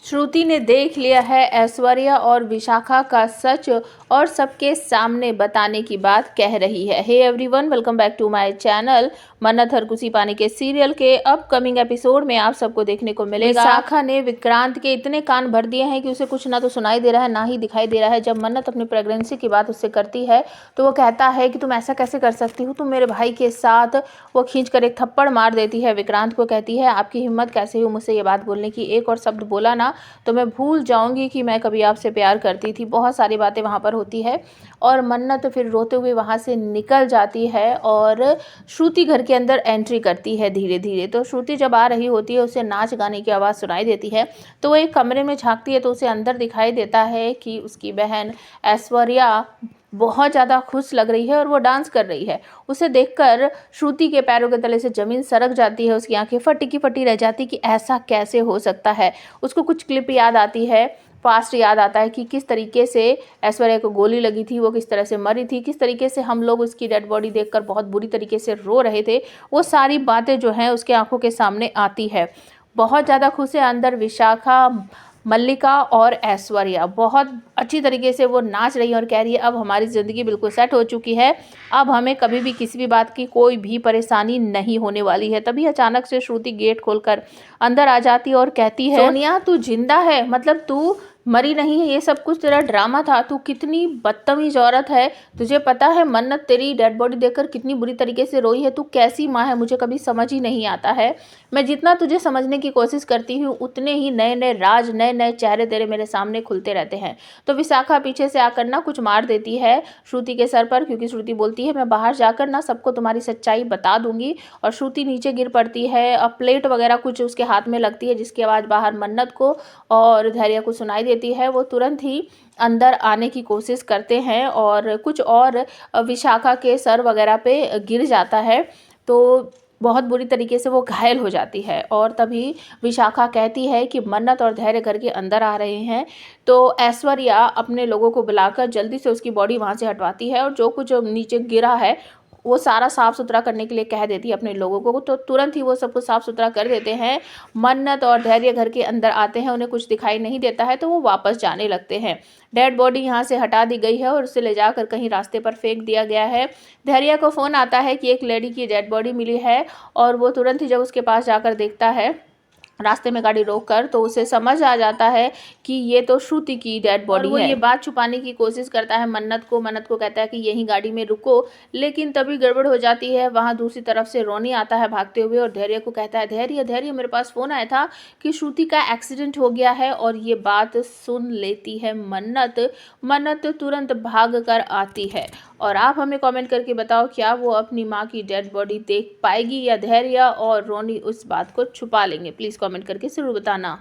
श्रुति ने देख लिया है ऐश्वर्या और विशाखा का सच और सबके सामने बताने की बात कह रही है। Hey everyone, welcome back to my channel. मन्नत हरकुसी पानी के सीरियल के अपकमिंग एपिसोड में आप सबको देखने को मिलेगा विशाखा ने विक्रांत के इतने कान भर दिए हैं कि उसे कुछ ना तो सुनाई दे रहा है ना ही दिखाई दे रहा है। जब मन्नत अपनी प्रेगनेंसी की बात उससे करती है तो वो कहता है कि तुम ऐसा कैसे कर सकती हो, तुम मेरे भाई के साथ। वो खींच कर एक थप्पड़ मार देती है विक्रांत को, कहती है आपकी हिम्मत कैसे हुई मुझसे ये बात बोलने की, एक और शब्द बोला ना तो मैं भूल जाऊंगी कि मैं कभी आपसे प्यार करती थी। बहुत सारी बातें वहाँ पर होती है और मन्नत फिर रोते हुए वहाँ से निकल जाती है और श्रुति घर के अंदर एंट्री करती है धीरे धीरे। तो श्रुति जब आ रही होती है उसे नाच गाने की आवाज़ सुनाई देती है तो वो एक कमरे में झांकती है तो उसे अंदर दिखाई देता है कि उसकी बहन ऐश्वर्या बहुत ज़्यादा खुश लग रही है और वो डांस कर रही है। उसे देखकर श्रुति के पैरों के तले से ज़मीन सरक जाती है, उसकी आंखें फटी की फटी रह जाती कि ऐसा कैसे हो सकता है। उसको कुछ क्लिप याद आती है, पास्ट याद आता है कि किस तरीके से ऐश्वर्या को गोली लगी थी, वो किस तरह से मरी थी, किस तरीके से हम लोग उसकी डेड बॉडी देखकर बहुत बुरी तरीके से रो रहे थे। वो सारी बातें जो हैं उसके आंखों के सामने आती है। बहुत ज़्यादा खुश है अंदर विशाखा, मल्लिका और ऐश्वर्या बहुत अच्छी तरीके से वो नाच रही है और कह रही है अब हमारी ज़िंदगी बिल्कुल सेट हो चुकी है, अब हमें कभी भी किसी भी बात की कोई भी परेशानी नहीं होने वाली है। तभी अचानक से श्रुति गेट खोलकर अंदर आ जाती है और कहती है सोनिया तू जिंदा है, मतलब तू मरी नहीं है, ये सब कुछ तेरा ड्रामा था, तू कितनी बदतमीज औरत है। तुझे पता है मन्नत तेरी डेड बॉडी देखकर कितनी बुरी तरीके से रोई है, तू कैसी माँ है मुझे कभी समझ ही नहीं आता है। मैं जितना तुझे समझने की कोशिश करती हूँ उतने ही नए नए राज, नए नए चेहरे तेरे मेरे सामने खुलते रहते हैं। तो विशाखा पीछे से आकर ना कुछ मार देती है श्रुति के सर पर, क्योंकि श्रुति बोलती है मैं बाहर जाकर ना सबको तुम्हारी सच्चाई बता दूंगी। और श्रुति नीचे गिर पड़ती है, अब प्लेट वगैरह कुछ उसके हाथ में लगती है जिसकी आवाज़ बाहर मन्नत को और धैर्य को सुनाई देती है। वो तुरंत ही अंदर आने की कोशिश करते हैं और कुछ और विशाखा के सर वगैरह पे गिर जाता है तो बहुत बुरी तरीके से वो घायल हो जाती है। और तभी विशाखा कहती है कि मन्नत और धैर्य घर के अंदर आ रहे हैं। तो ऐश्वर्या अपने लोगों को बुलाकर जल्दी से उसकी बॉडी वहाँ से हटवाती है और जो कुछ नीचे गिरा है वो सारा साफ़ सुथरा करने के लिए कह देती है अपने लोगों को, तो तुरंत ही वो सब कुछ साफ़ सुथरा कर देते हैं। मन्नत और धैर्य घर के अंदर आते हैं, उन्हें कुछ दिखाई नहीं देता है तो वो वापस जाने लगते हैं। डेड बॉडी यहाँ से हटा दी गई है और उसे ले जाकर कहीं रास्ते पर फेंक दिया गया है। धैर्य को फ़ोन आता है कि एक लेडी की डेड बॉडी मिली है और वो तुरंत ही जब उसके पास जाकर देखता है रास्ते में गाड़ी रोककर तो उसे समझ आ जाता है कि ये तो श्रुति की डेड बॉडी है। वो ये बात छुपाने की कोशिश करता है मन्नत को कहता है कि यहीं गाड़ी में रुको, लेकिन तभी गड़बड़ हो जाती है। वहाँ दूसरी तरफ से रोनी आता है भागते हुए और धैर्य को कहता है धैर्य धैर्य मेरे पास फ़ोन आया था कि श्रुति का एक्सीडेंट हो गया है। और ये बात सुन लेती है मन्नत तुरंत भाग कर आती है। और आप हमें कमेंट करके बताओ क्या वो अपनी माँ की डेड बॉडी देख पाएगी या धैर्य और रोनी उस बात को छुपा लेंगे। प्लीज़ कमेंट करके ज़रूर बताना।